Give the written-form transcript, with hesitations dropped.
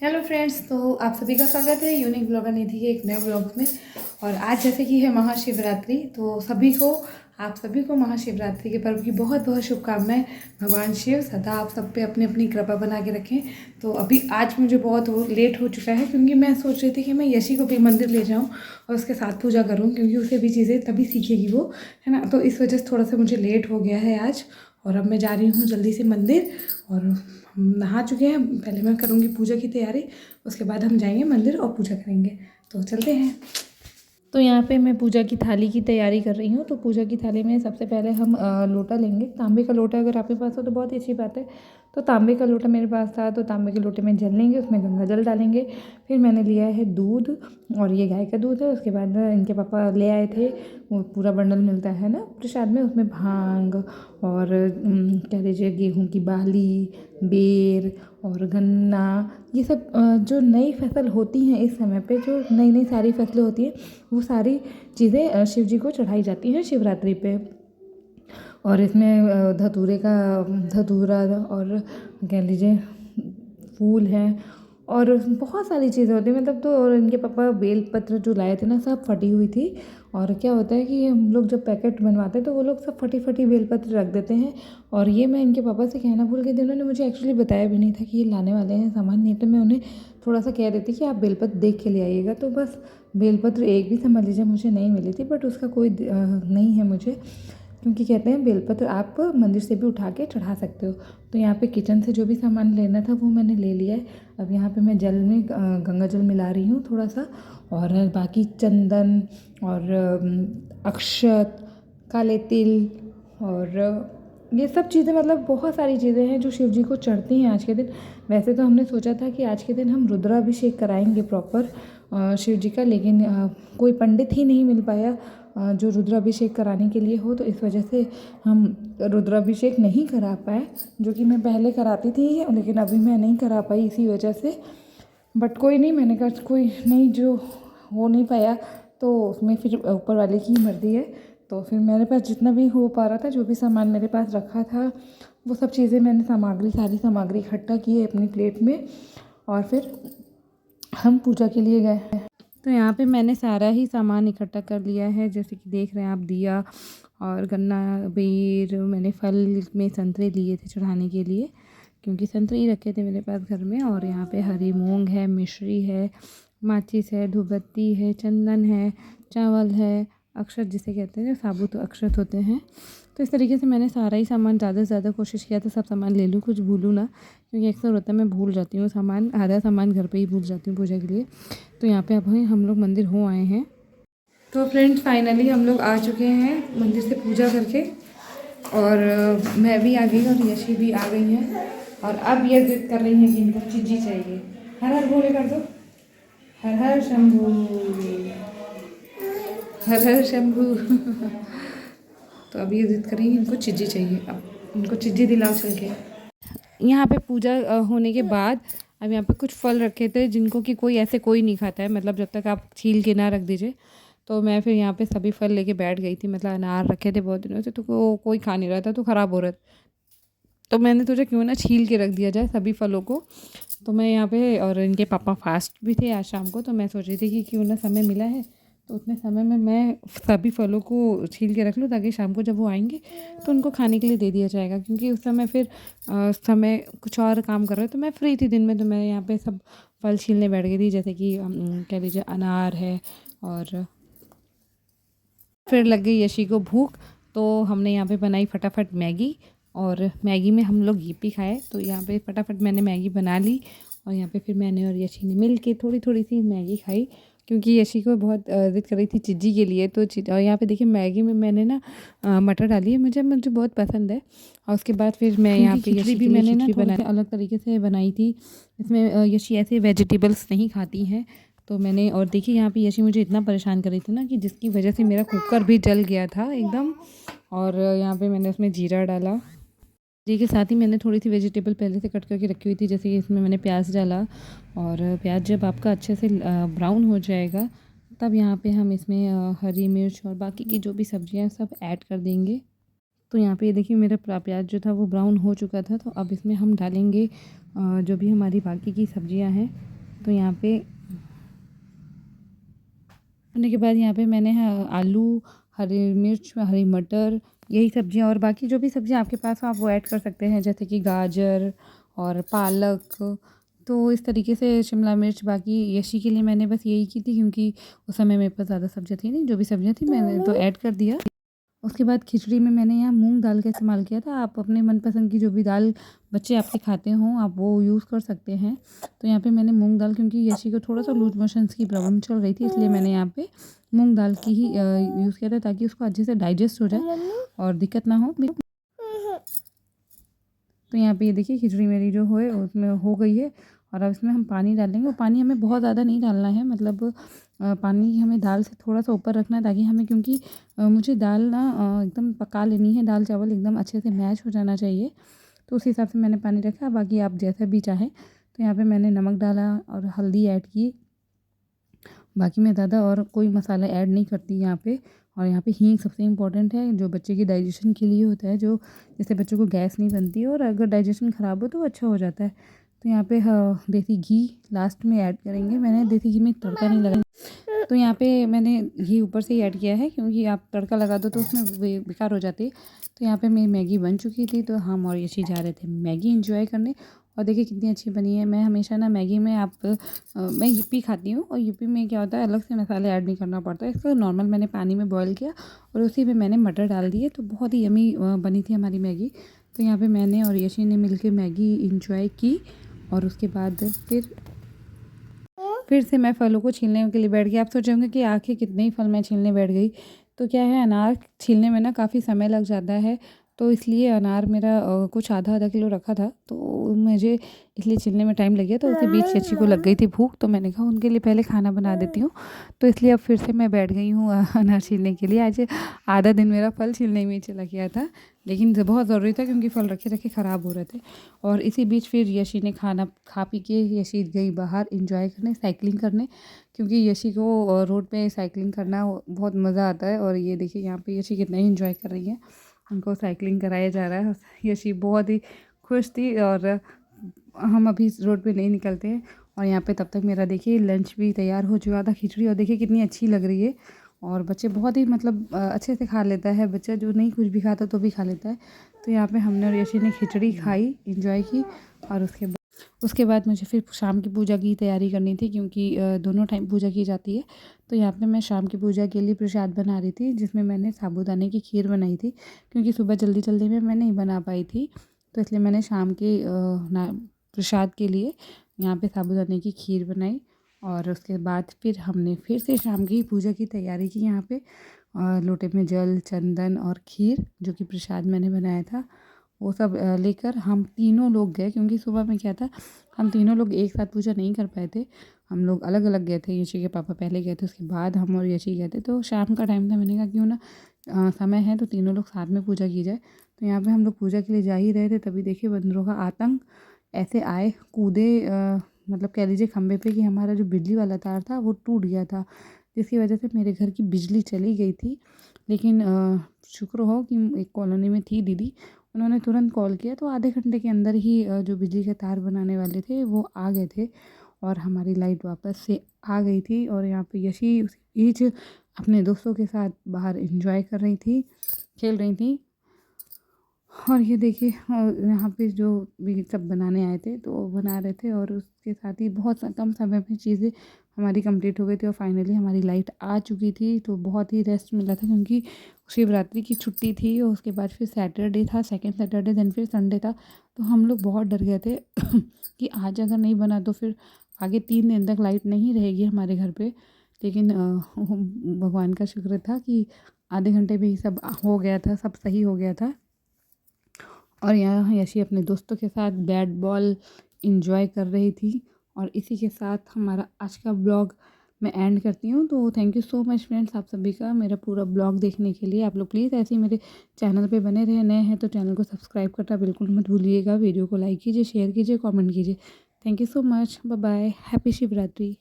Hello friends, तो आप सभी का स्वागत है यूनिक ब्लॉगर निधि के एक नए ब्लॉग में। और आज जैसे कि है महाशिवरात्रि, तो आप सभी को महाशिवरात्रि के पर्व की बहुत बहुत शुभकामनाएं। भगवान शिव सदा आप सब पे अपनी अपनी कृपा बना के रखें। तो अभी आज मुझे बहुत लेट हो चुका है, क्योंकि मैं सोच रही थी कि मैं यशी को भी मंदिर ले जाऊं और उसके साथ पूजा करूं, क्योंकि उसे भी चीज़ें तभी सीखेगी वो, है ना। तो इस वजह से थोड़ा सा मुझे लेट हो गया है आज। और अब मैं जा रही हूँ जल्दी से मंदिर। और हम नहा चुके हैं, पहले मैं करूँगी पूजा की तैयारी, उसके बाद हम जाएंगे मंदिर और पूजा करेंगे। तो चलते हैं। तो यहाँ पे मैं पूजा की थाली की तैयारी कर रही हूँ। तो पूजा की थाली में सबसे पहले हम लोटा लेंगे। तांबे का लोटा अगर आपके पास हो तो बहुत ही अच्छी बात है। तो तांबे का लोटा मेरे पास था, तो तांबे के लोटे में जल लेंगे, उसमें गंगा जल डालेंगे। फिर मैंने लिया है दूध, और ये गाय का दूध है। उसके बाद इनके पापा ले आए थे, वो पूरा बंडल मिलता है ना प्रसाद में, उसमें भांग और कह लीजिए गेहूँ की बाली, बेर और गन्ना, ये सब जो नई फसल होती हैं इस समय पे, जो नई नई सारी फसलें होती हैं, वो सारी चीज़ें शिव जी को चढ़ाई जाती हैं शिवरात्रि पे। और इसमें धतूरा और कह लीजिए फूल हैं, और बहुत सारी चीज़ें होती हैं मतलब। तो और इनके पापा बेलपत्र जो लाए थे ना, सब फटी हुई थी। और क्या होता है कि हम लोग जब पैकेट बनवाते हैं तो वो लोग सब फटी फटी बेलपत्र रख देते हैं। और ये मैं इनके पापा से कहना भूल गई थी, उन्होंने मुझे एक्चुअली बताया भी नहीं था कि ये लाने वाले हैं सामान। नहीं तो मैं उन्हें थोड़ा सा कह देती कि आप बेलपत्र देख के ले आइएगा। तो बस बेलपत्र एक भी समझ लीजिए मुझे नहीं मिली थी, बट उसका कोई नहीं है मुझे, क्योंकि कहते हैं बेलपत्र आप मंदिर से भी उठा के चढ़ा सकते हो। तो यहाँ पे किचन से जो भी सामान लेना था वो मैंने ले लिया है। अब यहाँ पे मैं जल में गंगा जल मिला रही हूँ थोड़ा सा, और बाकी चंदन और अक्षत, काले तिल और ये सब चीज़ें, मतलब बहुत सारी चीज़ें हैं जो शिव जी को चढ़ती हैं आज के दिन। वैसे तो हमने सोचा था कि आज के दिन हम रुद्राभिषेक कराएंगे प्रॉपर शिव जी का, लेकिन कोई पंडित ही नहीं मिल पाया जो रुद्राभिषेक कराने के लिए हो। तो इस वजह से हम रुद्राभिषेक नहीं करा पाए, जो कि मैं पहले कराती थी, लेकिन अभी मैं नहीं करा पाई इसी वजह से। बट कोई नहीं, मैंने कहा कोई नहीं, जो हो नहीं पाया तो उसमें फिर ऊपर वाले की मर्ज़ी है। तो फिर मेरे पास जितना भी हो पा रहा था, जो भी सामान मेरे पास रखा था, वो सब चीज़ें मैंने सारी सामग्री इकट्ठा की है अपनी प्लेट में, और फिर हम पूजा के लिए गए। तो यहाँ पे मैंने सारा ही सामान इकट्ठा कर लिया है, जैसे कि देख रहे हैं आप, दिया और गन्ना, बेर, मैंने फल में संतरे लिए थे चढ़ाने के लिए, क्योंकि संतरे ही रखे थे मेरे पास घर में। और यहाँ पे हरी मूंग है, मिश्री है, माचिस है, धूपबत्ती है, चंदन है, चावल है, अक्षत जिसे कहते हैं, जो साबुत अक्षत होते हैं। तो इस तरीके से मैंने सारा ही सामान, ज़्यादा से ज़्यादा कोशिश किया था सब सामान ले लूँ, कुछ भूलूँ ना, क्योंकि अक्सर होता है मैं भूल जाती हूँ सामान, आधा सामान घर पे ही भूल जाती हूँ पूजा के लिए। तो यहाँ पे अब हम लोग मंदिर हो आए हैं। तो फ्रेंड्स, फाइनली हम लोग आ चुके हैं मंदिर से पूजा करके, और मैं भी आ गई और यशी भी आ गई हैं। और अब ये जिद कर रही हैं कि इनको चीज़ी चाहिए। हर हर बोले कर दो, हर हर शंभू, हर हर शंभू। तो अब ये जिद कर रही हैं इनको चिज्जी चाहिए, अब इनको चिज्जी दिलाओ चल के। यहाँ पे पूजा होने के बाद अब यहाँ पे कुछ फल रखे थे, जिनको कि कोई नहीं खाता है, मतलब जब तक आप छील के ना रख दीजिए। तो मैं फिर यहाँ पे सभी फल लेके बैठ गई थी, मतलब अनार रखे थे बहुत दिनों से, तो कोई खा नहीं रहा था, तो ख़राब हो रहा था। तो मैंने सोचा क्यों ना छील के रख दिया जाए सभी फलों को। तो मैं यहाँ पे, और इनके पापा फास्ट भी थे आज शाम को, तो मैं सोच रही थी कि क्यों ना समय मिला है तो उतने समय में मैं सभी फलों को छील के रख लूँ, ताकि शाम को जब वो आएंगे तो उनको खाने के लिए दे दिया जाएगा। क्योंकि उस समय फिर समय कुछ और काम कर रहे, तो मैं फ्री थी दिन में, तो मैं यहाँ पे सब फल छीलने बैठ गई थी, जैसे कि कह लीजिए अनार है। और फिर लग गई यशी को भूख, तो हमने यहाँ पे बनाई फटाफट मैगी, और मैगी में हम लोग यिप्पी खाए। तो यहाँ पे फटाफट मैंने मैगी बना ली, और यहाँ पे फिर मैंने और यशी ने मिल के थोड़ी थोड़ी सी मैगी खाई, क्योंकि यशी को बहुत ज़िद कर रही थी चिज्जी के लिए। तो और यहाँ पे देखिए मैगी में मैंने ना मटर डाली है, मुझे बहुत पसंद है। और उसके बाद फिर मैं यहाँ पे यशी भी मैंने ना थोड़ा अलग तरीके से बनाई थी। इसमें यशी ऐसे वेजिटेबल्स नहीं खाती हैं, तो मैंने, और देखिए यहाँ पे यशी मुझे इतना परेशान कर रही थी ना, कि जिसकी वजह से मेरा कुकर भी जल गया था एकदम। और यहाँ पे मैंने उसमें जीरा डाला, जी के साथ ही मैंने थोड़ी सी वेजिटेबल पहले से कट करके रखी हुई थी, जैसे कि इसमें मैंने प्याज डाला। और प्याज जब आपका अच्छे से ब्राउन हो जाएगा, तब यहाँ पे हम इसमें हरी मिर्च और बाकी की जो भी सब्जियाँ सब ऐड कर देंगे। तो यहाँ पे ये देखिए मेरा प्याज जो था वो ब्राउन हो चुका था। तो अब इसमें हम डालेंगे जो भी हमारी बाकी की सब्जियां हैं। तो यहाँ पे होने के बाद यहाँ पे मैंने आलू, हरी मिर्च, हरी मटर, यही सब्जियां और बाकी जो भी सब्जियां आपके पास हो आप वो ऐड कर सकते हैं, जैसे कि गाजर और पालक। तो इस तरीके से शिमला मिर्च, बाकी यशी के लिए मैंने बस यही की थी क्योंकि उस समय मेरे पास ज़्यादा सब्जियां थी नहीं, जो भी सब्जियां थी मैंने तो ऐड कर दिया। उसके बाद खिचड़ी में मैंने यहाँ मूंग दाल का इस्तेमाल किया था। आप अपने मनपसंद की जो भी दाल बच्चे आपके खाते हों आप वो यूज़ कर सकते हैं। तो यहाँ पे मैंने मूंग दाल, क्योंकि यशी को थोड़ा सा लूज मोशंस की प्रॉब्लम चल रही थी, इसलिए मैंने यहाँ पे मूंग दाल की ही यूज़ किया था ताकि उसको अच्छे से डाइजेस्ट हो जाए और दिक्कत ना हो। तो यहाँ पे ये देखिए खिचड़ी मेरी जो है उसमें हो गई है और अब इसमें हम पानी डालेंगे। और पानी हमें बहुत ज़्यादा नहीं डालना है, मतलब पानी हमें दाल से थोड़ा सा ऊपर रखना है ताकि हमें, क्योंकि मुझे दाल ना एकदम पका लेनी है, दाल चावल एकदम अच्छे से मैश हो जाना चाहिए। तो उस हिसाब से मैंने पानी रखा, बाकी आप जैसा भी चाहें। तो यहाँ पे मैंने नमक डाला और हल्दी ऐड की, बाकी मैं ज़्यादा और कोई मसाला ऐड नहीं करती यहाँ पे। और यहाँ पे हींग सबसे इम्पोर्टेंट है, जो बच्चे की डाइजेशन के लिए होता है, जो जिससे बच्चों को गैस नहीं बनती है और अगर डाइजेशन ख़राब हो तो अच्छा हो जाता है। तो यहाँ पे देसी घी लास्ट में ऐड करेंगे। मैंने देसी घी में तड़का नहीं लगाया, तो यहाँ पे मैंने घी ऊपर से ही ऐड किया है, क्योंकि आप तड़का लगा दो तो उसमें बेकार हो जाती है। तो यहाँ पे मेरी मैगी बन चुकी थी, तो हम और यशी जा रहे थे मैगी इंजॉय करने। और देखिए कितनी अच्छी बनी है। मैं हमेशा ना मैगी में मैं यूपी खाती हूँ और यूपी में क्या होता है अलग से मसाले ऐड नहीं करना पड़ता है। इसको नॉर्मल मैंने पानी में बॉईल किया और उसी में मैंने मटर डाल दिए, तो बहुत ही यमी बनी थी हमारी मैगी। तो यहाँ पे मैंने और यशी ने मिलकर मैगी इंजॉय की और उसके बाद फिर से मैं फलों को छीलने के लिए बैठ गई। आप सोच होंगे कि आखिर कितने ही फल मैं छीलने बैठ गई। तो क्या है, अनार छीलने में ना काफ़ी समय लग जाता है, तो इसलिए अनार मेरा कुछ आधा आधा किलो रखा था, तो मुझे इसलिए छीलने में टाइम लग गया। तो उसी बीच चची को लग गई थी भूख, तो मैंने कहा उनके लिए पहले खाना बना देती हूँ। तो इसलिए अब फिर से मैं बैठ गई हूँ अनार छीलने के लिए। आज आधा दिन मेरा फल छीलने में ही चला गया था, लेकिन बहुत ज़रूरी था क्योंकि फल रखे रखे ख़राब हो रहे थे। और इसी बीच फिर यशी ने खाना खा पी के यशी गई बाहर इंजॉय करने, साइकिलिंग करने, क्योंकि यशी को रोड पे साइकिलिंग करना बहुत मज़ा आता है। और ये देखिए यहाँ पे यशी कितना ही इंजॉय कर रही है, उनको साइकिलिंग कराया जा रहा है। यशी बहुत ही खुश थी और हम अभी रोड पे नहीं निकलते हैं। और यहाँ पे तब तक मेरा देखिए लंच भी तैयार हो चुका था, खिचड़ी, और देखिए कितनी अच्छी लग रही है। और बच्चे बहुत ही मतलब अच्छे से खा लेता है, बच्चा जो नहीं कुछ भी खाता तो भी खा लेता है। तो यहाँ पे हमने और यशी ने खिचड़ी खाई, इंजॉय की। और उसके बाद मुझे फिर शाम की पूजा की तैयारी करनी थी, क्योंकि दोनों टाइम पूजा की जाती है। तो यहाँ पे मैं शाम की पूजा के लिए प्रसाद बना रही थी, जिसमें मैंने साबूदाने की खीर बनाई थी, क्योंकि सुबह जल्दी जल्दी में मैं नहीं बना पाई थी। तो इसलिए मैंने शाम के प्रसाद के लिए यहाँ पे साबूदाने की खीर बनाई। और उसके बाद फिर हमने फिर से शाम की पूजा की तैयारी की। यहाँ पे लोटे में जल, चंदन और खीर, जो कि प्रसाद मैंने बनाया था, वो सब लेकर हम तीनों लोग गए, क्योंकि सुबह में क्या था, हम तीनों लोग एक साथ पूजा नहीं कर पाए थे। हम लोग अलग अलग गए थे, यशी के पापा पहले गए थे, उसके बाद हम और यशी गए थे। तो शाम का टाइम था, मैंने कहा क्यों ना समय है तो तीनों लोग साथ में पूजा की जाए। तो यहाँ पे हम लोग पूजा के लिए जा ही रहे थे, तभी देखिए बंदरों का आतंक। ऐसे आए, कूदे, मतलब कह लीजिए खंभे पे, कि हमारा जो बिजली वाला तार था वो टूट गया था, जिसकी वजह से मेरे घर की बिजली चली गई थी। लेकिन शुक्र हो कि एक कॉलोनी में थी दीदी, उन्होंने तुरंत कॉल किया, तो आधे घंटे के अंदर ही जो बिजली के तार बनाने वाले थे वो आ गए थे और हमारी लाइट वापस से आ गई थी। और यहाँ पे यशी उस ईच अपने दोस्तों के साथ बाहर एंजॉय कर रही थी, खेल रही थी। और ये देखिए यहाँ पे जो भी सब बनाने आए थे तो वो बना रहे थे, और उसके साथ ही बहुत कम समय में चीज़ें हमारी कंप्लीट हो गई थी। और फाइनली हमारी लाइट आ चुकी थी, तो बहुत ही रेस्ट मिला था, क्योंकि शिवरात्रि की छुट्टी थी और उसके बाद फिर सैटरडे था, सेकंड सैटरडे, देन फिर संडे था। तो हम लोग बहुत डर गए थे कि आज अगर नहीं बना तो फिर आगे 3 दिन तक लाइट नहीं रहेगी हमारे घर पे। लेकिन भगवान का शुक्र था कि आधे घंटे में ही सब हो गया था, सब सही हो गया था। और यहाँ यशी अपने दोस्तों के साथ बैट बॉल इंजॉय कर रही थी। और इसी के साथ हमारा आज का ब्लॉग मैं एंड करती हूँ। तो thank you so much friends, आप सभी का मेरा पूरा ब्लॉग देखने के लिए। आप लोग प्लीज़ ऐसे ही मेरे चैनल पे बने रहे, नए हैं तो चैनल को सब्सक्राइब करना बिल्कुल मत भूलिएगा। वीडियो को लाइक कीजिए, शेयर कीजिए, कमेंट कीजिए। Thank you so much, bye bye, happy Shivratri.